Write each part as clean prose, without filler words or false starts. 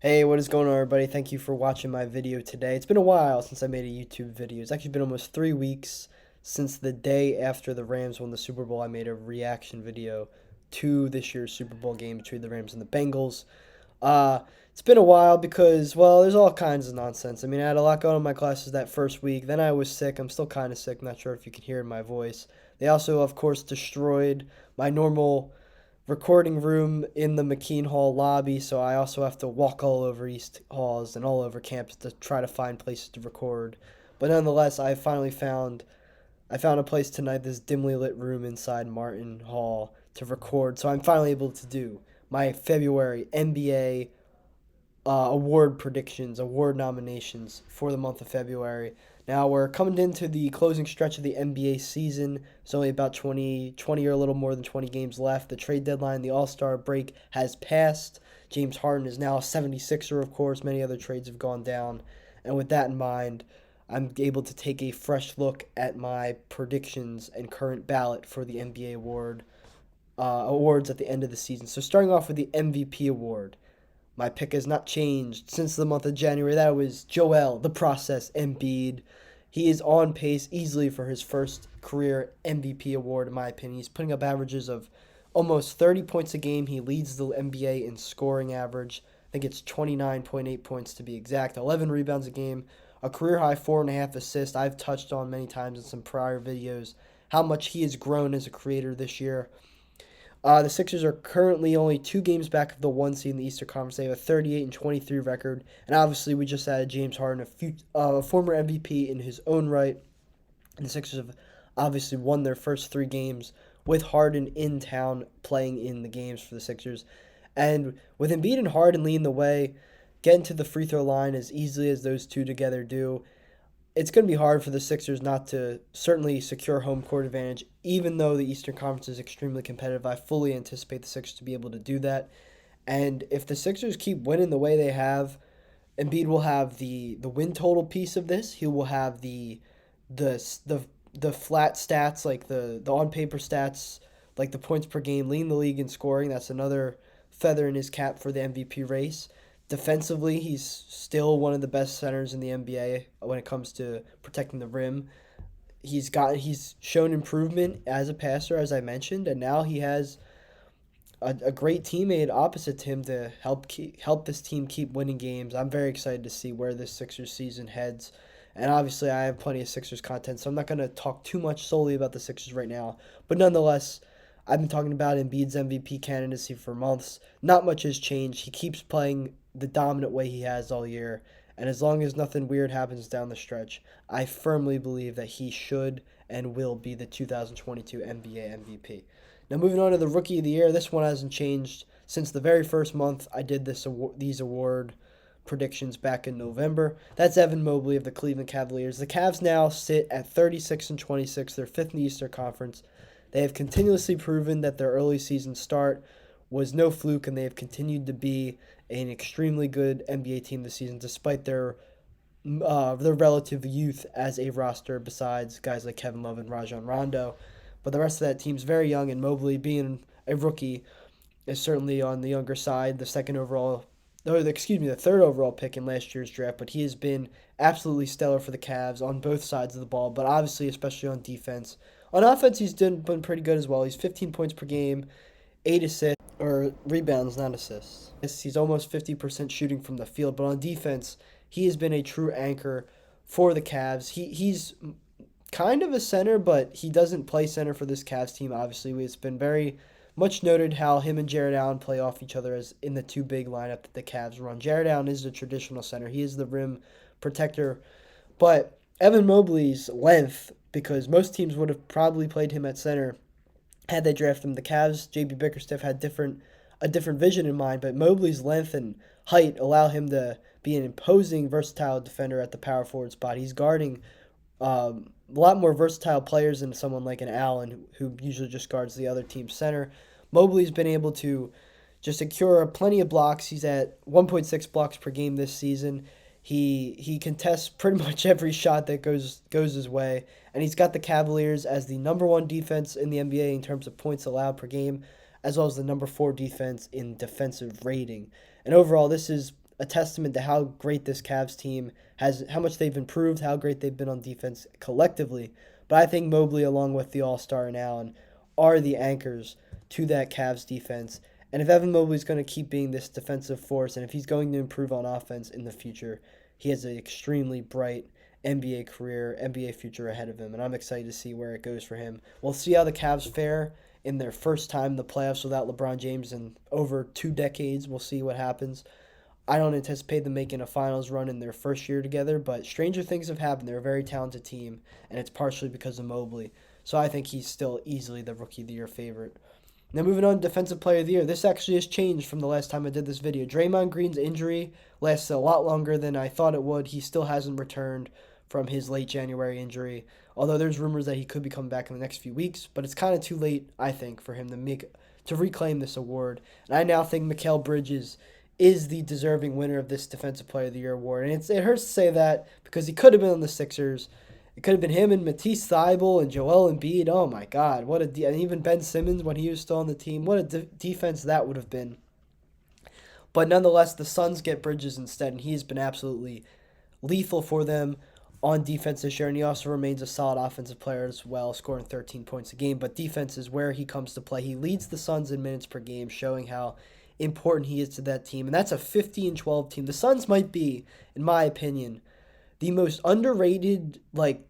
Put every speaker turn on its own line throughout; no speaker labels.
Hey, what is going on, everybody? Thank you for watching my video today. It's been a while since I made a YouTube video. It's actually been almost 3 weeks since the day after the Rams won the Super Bowl. I made a reaction video to this year's Super Bowl game between the Rams and the Bengals. Uh, it's been a while because, well, there's all kinds of nonsense. I mean, I had a lot going on in my classes that first week. Then I was sick. I'm still kind of sick. Not sure if you can hear in my voice. They also, of course, destroyed my normal recording room in the McKean Hall lobby, so I also have to walk all over East Halls and all over campus to try to find places to record. But nonetheless, I found a place tonight, this dimly lit room inside Martin Hall to record. So I'm finally able to do my February NBA award predictions, award nominations for the month of February. Now we're coming into the closing stretch of the NBA season. There's only about 20 or a little more than 20 games left. The trade deadline, the All-Star break has passed. James Harden is now a 76er, of course. Many other trades have gone down. And with that in mind, I'm able to take a fresh look at my predictions and current ballot for the NBA awards at the end of the season. So starting off with the MVP award. My pick has not changed since the month of January. That was Joel, the process, Embiid. He is on pace easily for his first career MVP award, in my opinion. He's putting up averages of almost 30 points a game. He leads the NBA in scoring average. I think it's 29.8 points to be exact. 11 rebounds a game. A career high 4.5 assists. I've touched on many times in some prior videos how much he has grown as a creator this year. The Sixers are currently only 2 games back of the 1 seed in the Eastern Conference. They have a 38-23 record, and obviously we just added James Harden, a former MVP in his own right. And the Sixers have obviously won their first 3 games with Harden in town playing in the games for the Sixers. And with Embiid and Harden leading the way, getting to the free throw line as easily as those two together do, it's going to be hard for the Sixers not to certainly secure home court advantage, even though the Eastern Conference is extremely competitive. I fully anticipate the Sixers to be able to do that. And if the Sixers keep winning the way they have, Embiid will have the win total piece of this. He will have the flat stats, like the on paper stats, like the points per game, leading the league in scoring. That's another feather in his cap for the MVP race. Defensively, he's still one of the best centers in the NBA when it comes to protecting the rim. He's shown improvement as a passer, as I mentioned, and now he has a great teammate opposite to him to help this team keep winning games. I'm very excited to see where this Sixers season heads. And obviously, I have plenty of Sixers content, so I'm not going to talk too much solely about the Sixers right now. But nonetheless, I've been talking about Embiid's MVP candidacy for months. Not much has changed. He keeps playing the dominant way he has all year. And as long as nothing weird happens down the stretch, I firmly believe that he should and will be the 2022 NBA MVP. Now, moving on to the Rookie of the Year, this one hasn't changed since the very first month I did these award predictions back in November. That's Evan Mobley of the Cleveland Cavaliers. The Cavs now sit at 36-26. They're fifth in the Eastern Conference. They have continuously proven that their early season start was no fluke, and they have continued to be an extremely good NBA team this season, despite their relative youth as a roster, besides guys like Kevin Love and Rajon Rondo. But the rest of that team's very young, and Mobley, being a rookie, is certainly on the younger side. The third overall pick in last year's draft, but he has been absolutely stellar for the Cavs on both sides of the ball, but obviously especially on defense. On offense, he's been pretty good as well. He's 15 points per game, 8 assists, or rebounds, not assists. He's almost 50% shooting from the field, but on defense, he has been a true anchor for the Cavs. He's kind of a center, but he doesn't play center for this Cavs team, obviously. It's been very much noted how him and Jared Allen play off each other as in the two big lineup that the Cavs run. Jared Allen is the traditional center. He is the rim protector. But Evan Mobley's length, because most teams would have probably played him at center had they drafted him. The Cavs, J.B. Bickerstaff, had a different vision in mind, but Mobley's length and height allow him to be an imposing, versatile defender at the power forward spot. He's guarding a lot more versatile players than someone like an Allen, who usually just guards the other team's center. Mobley's been able to just secure plenty of blocks. He's at 1.6 blocks per game this season. He contests pretty much every shot that goes his way, and he's got the Cavaliers as the number 1 defense in the NBA in terms of points allowed per game, as well as the number 4 defense in defensive rating. And overall, this is a testament to how great this Cavs team has, how much they've improved, how great they've been on defense collectively. But I think Mobley, along with the All-Star and Allen, are the anchors to that Cavs defense. And if Evan Mobley's going to keep being this defensive force, and if he's going to improve on offense in the future, he has an extremely bright NBA career, NBA future ahead of him, and I'm excited to see where it goes for him. We'll see how the Cavs fare in their first time in the playoffs without LeBron James in over 2 decades. We'll see what happens. I don't anticipate them making a finals run in their first year together, but stranger things have happened. They're a very talented team, and it's partially because of Mobley. So I think he's still easily the Rookie of the Year favorite. Now moving on to Defensive Player of the Year. This actually has changed from the last time I did this video. Draymond Green's injury lasted a lot longer than I thought it would. He still hasn't returned from his late January injury, although there's rumors that he could be coming back in the next few weeks, but it's kind of too late, I think, for him to reclaim this award. And I now think Mikal Bridges is the deserving winner of this Defensive Player of the Year award. And it hurts to say that because he could have been on the Sixers. It could have been him and Matisse Thybulle and Joel Embiid. Oh my God, and even Ben Simmons when he was still on the team. What a defense that would have been. But nonetheless, the Suns get Bridges instead, and he's been absolutely lethal for them on defense this year, and he also remains a solid offensive player as well, scoring 13 points a game. But defense is where he comes to play. He leads the Suns in minutes per game, showing how important he is to that team. And that's a 50-12 team. The Suns might be, in my opinion, the most underrated,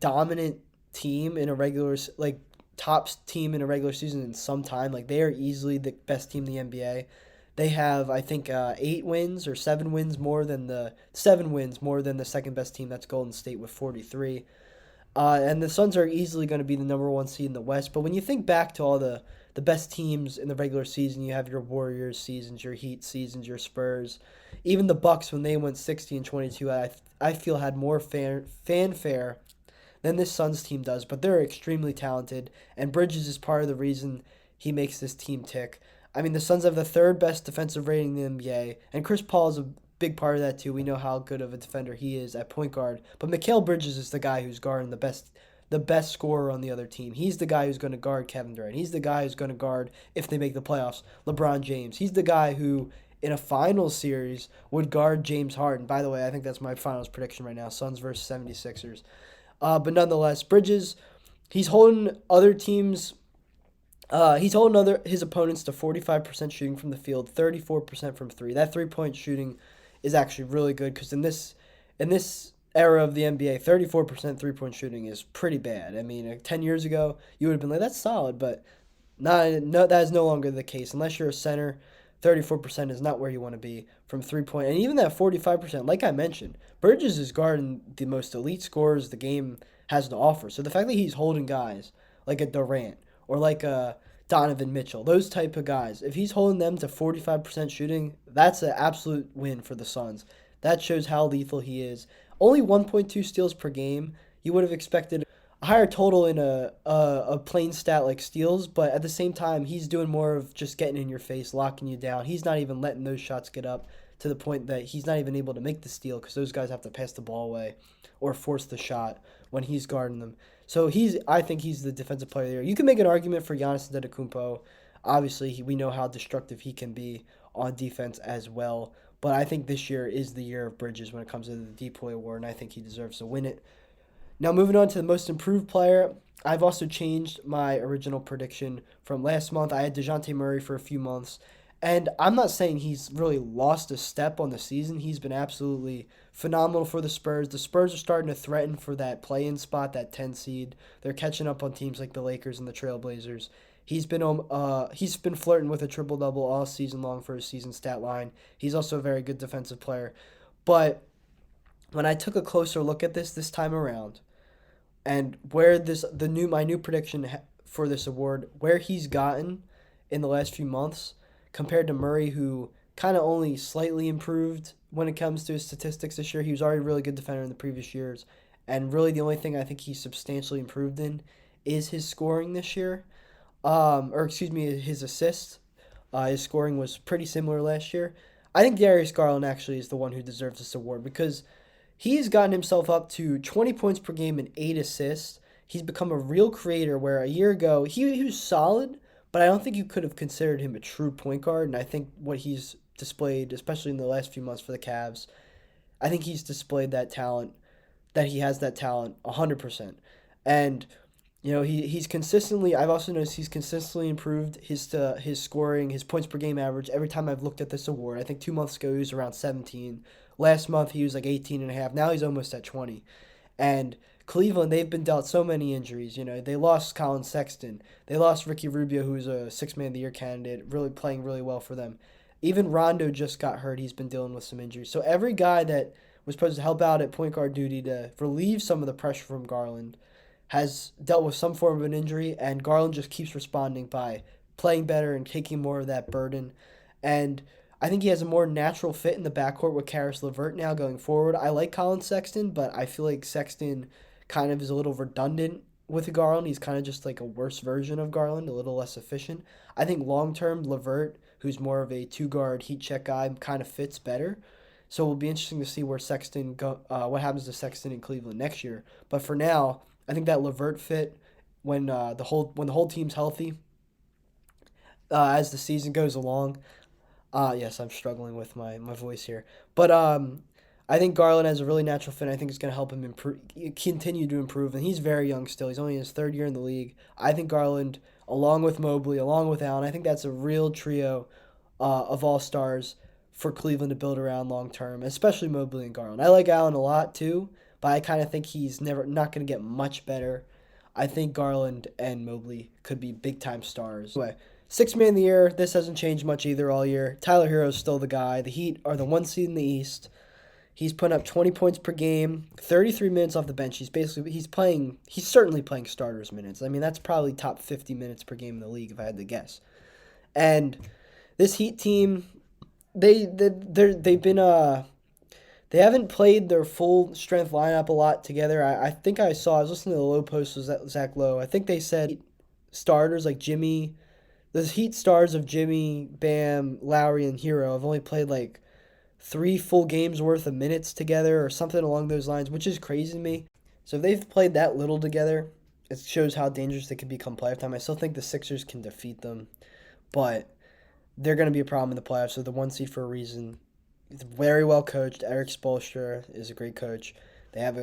dominant team in a top team in a regular season in some time. They are easily the best team in the NBA. They have, I think, 8 wins or 7 wins more than the second best team. That's Golden State with 43. And the Suns are easily going to be the number 1 seed in the West. But when you think back to all the best teams in the regular season, you have your Warriors seasons, your Heat seasons, your Spurs, even the Bucks when they went 60-22. I feel had more fanfare than this Suns team does. But they're extremely talented, and Bridges is part of the reason he makes this team tick. I mean, the Suns have the 3rd best defensive rating in the NBA, and Chris Paul is a big part of that too. We know how good of a defender he is at point guard, but Mikal Bridges is the guy who's guarding the best scorer on the other team. He's the guy who's going to guard Kevin Durant. He's the guy who's going to guard, if they make the playoffs, LeBron James. He's the guy who, in a finals series, would guard James Harden. By the way, I think that's my finals prediction right now, Suns versus 76ers. But nonetheless, Bridges, he's holding other teams... He's holding his opponents to 45% shooting from the field, 34% from 3. That 3-point shooting is actually really good because in this era of the NBA, 34% 3-point shooting is pretty bad. I mean, 10 years ago, you would have been like, that's solid, but that is no longer the case. Unless you're a center, 34% is not where you want to be from 3-point. And even that 45%, like I mentioned, Bridges is guarding the most elite scorers the game has to offer. So the fact that he's holding guys like a Durant, or like a Donovan Mitchell, those type of guys, if he's holding them to 45% shooting, that's an absolute win for the Suns. That shows how lethal he is. Only 1.2 steals per game. You would have expected a higher total in a plain stat like steals, but at the same time, he's doing more of just getting in your face, locking you down. He's not even letting those shots get up to the point that he's not even able to make the steal because those guys have to pass the ball away or force the shot when he's guarding them. So I think he's the defensive player of the year. You can make an argument for Giannis Antetokounmpo. Obviously, we know how destructive he can be on defense as well. But I think this year is the year of Bridges when it comes to the DPOY award, and I think he deserves to win it. Now, moving on to the most improved player, I've also changed my original prediction from last month. I had DeJounte Murray for a few months, and I'm not saying he's really lost a step on the season. He's been absolutely phenomenal for the Spurs. The Spurs are starting to threaten for that play-in spot, that 10 seed. They're catching up on teams like the Lakers and the Trailblazers. He's been flirting with a triple-double all season long for his season stat line. He's also a very good defensive player. But when I took a closer look at this time around, and where my new prediction for this award, where he's gotten in the last few months, compared to Murray, who kind of only slightly improved when it comes to his statistics this year. He was already a really good defender in the previous years. And really the only thing I think he's substantially improved in is his scoring this year. His assists. His scoring was pretty similar last year. I think Darius Garland actually is the one who deserves this award because he's gotten himself up to 20 points per game and 8 assists. He's become a real creator where a year ago he was solid, but I don't think you could have considered him a true point guard, and I think what he's displayed, especially in the last few months for the Cavs. I think he's displayed that talent, that he has that talent 100%. And he's consistently. I've also noticed he's consistently improved his scoring, his points per game average every time I've looked at this award. I think 2 months ago he was around 17. Last month he was like 18 and a half. Now he's almost at 20. And Cleveland, they've been dealt so many injuries. They lost Colin Sexton. They lost Ricky Rubio, who's a Six Man of the Year candidate, really playing really well for them. Even Rondo just got hurt. He's been dealing with some injuries. So every guy that was supposed to help out at point guard duty to relieve some of the pressure from Garland has dealt with some form of an injury, and Garland just keeps responding by playing better and taking more of that burden. And I think he has a more natural fit in the backcourt with Karis LeVert now going forward. I like Colin Sexton, but I feel like Sexton kind of is a little redundant with Garland. He's kind of just like a worse version of Garland, a little less efficient. I think long term, LeVert, who's more of a two guard heat check guy, kind of fits better. So it will be interesting to see where what happens to Sexton in Cleveland next year. But for now, I think that LeVert fit when the whole team's healthy as the season goes along. Yes, I'm struggling with my voice here, but I think Garland has a really natural fit. I think it's going to help him continue to improve, and he's very young still. He's only in his third year in the league. I think Garland, along with Mobley, along with Allen, I think that's a real trio of all stars for Cleveland to build around long term, especially Mobley and Garland. I like Allen a lot too, but I kind of think he's never not going to get much better. I think Garland and Mobley could be big time stars. Anyway, Six Man of the Year. This hasn't changed much either all year. Tyler Hero's still the guy. The Heat are the 1 seed in the East. He's putting up 20 points per game, 33 minutes off the bench. He's certainly playing starters minutes. I mean, that's probably top 50 minutes per game in the league if I had to guess. And this Heat team, they've been they haven't played their full strength lineup a lot together. I think I was listening to the Low Post with Zach Lowe. I think they said starters like Jimmy, the Heat stars of Jimmy, Bam, Lowry, and Hero have only played like 3 full games worth of minutes together or something along those lines, which is crazy to me. So if they've played that little together, it shows how dangerous they could become playoff time. I still think the Sixers can defeat them, but they're going to be a problem in the playoffs. So the 1 seed for a reason. It's very well coached. Eric Spoelstra is a great coach. They have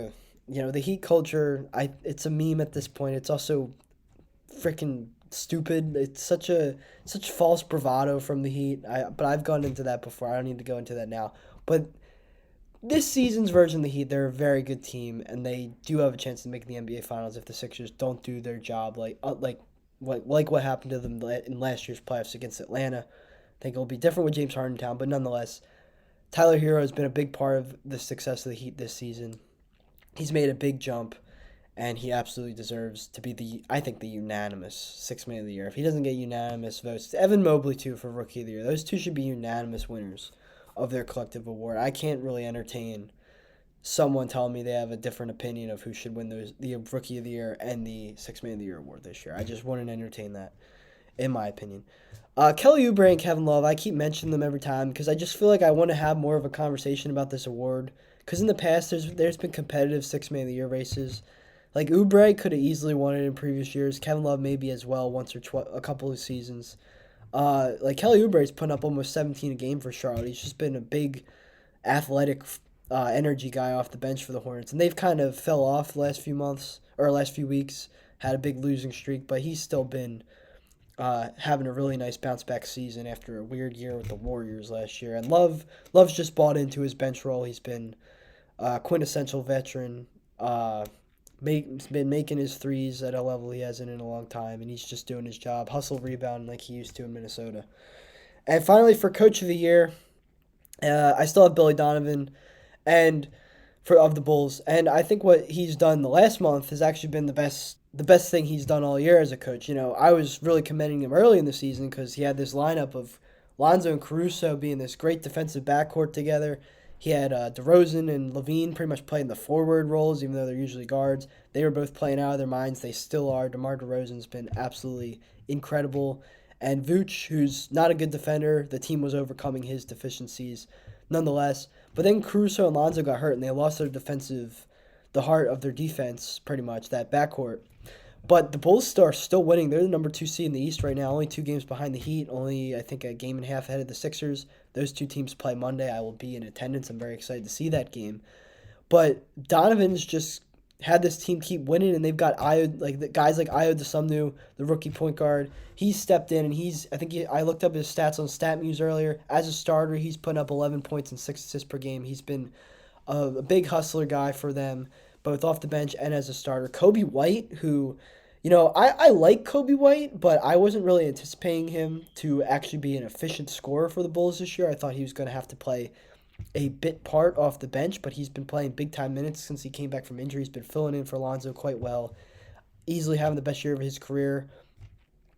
the Heat culture. It's a meme at this point. It's also freaking stupid. It's such false bravado from the Heat. But I've gone into that before. I don't need to go into that now. But this season's version of the Heat, they're a very good team, and they do have a chance to make the NBA Finals if the Sixers don't do their job like what happened to them in last year's playoffs against Atlanta. I think it'll be different with James Harden in town, but nonetheless, Tyler Hero has been a big part of the success of the Heat this season. He's made a big jump, and he absolutely deserves to be the unanimous Six Man of the Year. If he doesn't get unanimous votes, Evan Mobley too for Rookie of the Year. Those two should be unanimous winners of their collective award. I can't really entertain someone telling me they have a different opinion of who should win the Rookie of the Year and the Six Man of the Year award this year. I just wouldn't entertain that, in my opinion. Kelly Oubre and Kevin Love, I keep mentioning them every time because I just feel like I want to have more of a conversation about this award. Because in the past, there's been competitive Six Man of the Year races. Like Oubre could have easily won it in previous years. Kevin Love maybe as well once or a couple of seasons. Like Kelly Oubre's putting up almost 17 a game for Charlotte. He's just been a big athletic energy guy off the bench for the Hornets. And they've kind of fell off the last few weeks. Had a big losing streak, but he's still been having a really nice bounce back season after a weird year with the Warriors last year. And Love's just bought into his bench role. He's been a quintessential veteran. Been making his threes at a level he hasn't in a long time, and he's just doing his job, hustle, rebound like he used to in Minnesota. And finally, for Coach of the Year, I still have Billy Donovan, and of the Bulls. And I think what he's done the last month has actually been the best thing he's done all year as a coach. I was really commending him early in the season because he had this lineup of Lonzo and Caruso being this great defensive backcourt together. He had DeRozan and Levine pretty much playing the forward roles, even though they're usually guards. They were both playing out of their minds. They still are. DeMar DeRozan's been absolutely incredible. And Vooch, who's not a good defender, the team was overcoming his deficiencies nonetheless. But then Caruso and Lonzo got hurt, and they lost the heart of their defense, pretty much, that backcourt. But the Bulls are still winning. They're the number 2 seed in the East right now, only 2 games behind the Heat, only, I think, a game and a half ahead of the Sixers. Those two teams play Monday. I will be in attendance. I'm very excited to see that game. But Donovan's just had this team keep winning, and they've got the guys like Ayo DeSumnu, the rookie point guard. He's stepped in, and I looked up his stats on StatMuse earlier. As a starter, he's putting up 11 points and 6 assists per game. He's been a big hustler guy for them, both off the bench and as a starter. Kobe White, who, I like Kobe White, but I wasn't really anticipating him to actually be an efficient scorer for the Bulls this year. I thought he was going to have to play a bit part off the bench, but he's been playing big time minutes since he came back from injury. He's been filling in for Lonzo quite well, easily having the best year of his career,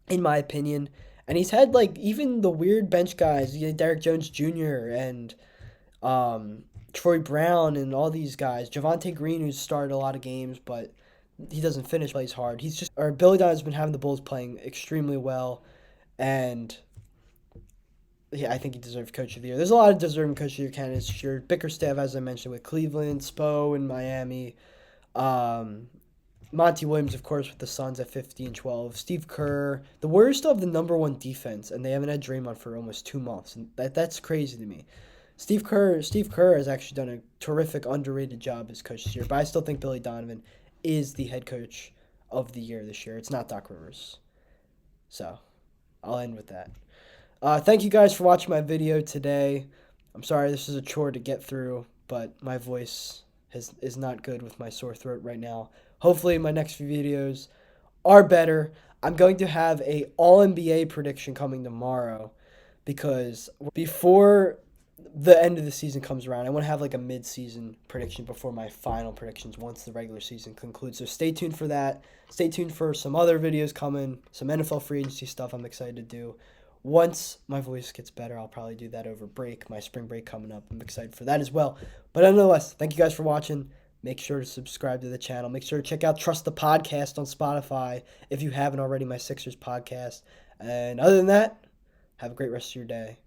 in my opinion. And he's had even the weird bench guys, Derek Jones Jr. and Troy Brown and all these guys. Javonte Green, who's started a lot of games, but he doesn't finish, plays hard. Billy Donovan's been having the Bulls playing extremely well, and yeah, I think he deserved Coach of the Year. There's a lot of deserving Coach of the Year candidates this year. Bickerstaff, as I mentioned, with Cleveland, Spo in Miami, um, Monty Williams, of course, with the Suns at 50 and 12. Steve Kerr. The Warriors still have the number one defense, and they haven't had Draymond for almost 2 months, and that's crazy to me. Steve Kerr has actually done a terrific, underrated job as coach this year, but I still think Billy Donovan is the head coach of the year this year. It's not Doc Rivers. So, I'll end with that. Thank you guys for watching my video today. I'm sorry this is a chore to get through, but my voice is not good with my sore throat right now. Hopefully my next few videos are better. I'm going to have a All-NBA prediction coming tomorrow because before the end of the season comes around, I want to have a mid-season prediction before my final predictions once the regular season concludes. So stay tuned for that. Stay tuned for some other videos coming, some NFL free agency stuff I'm excited to do. Once my voice gets better, I'll probably do that over break, my spring break coming up. I'm excited for that as well. But nonetheless, thank you guys for watching. Make sure to subscribe to the channel. Make sure to check out Trust the Podcast on Spotify if you haven't already, my Sixers podcast. And other than that, have a great rest of your day.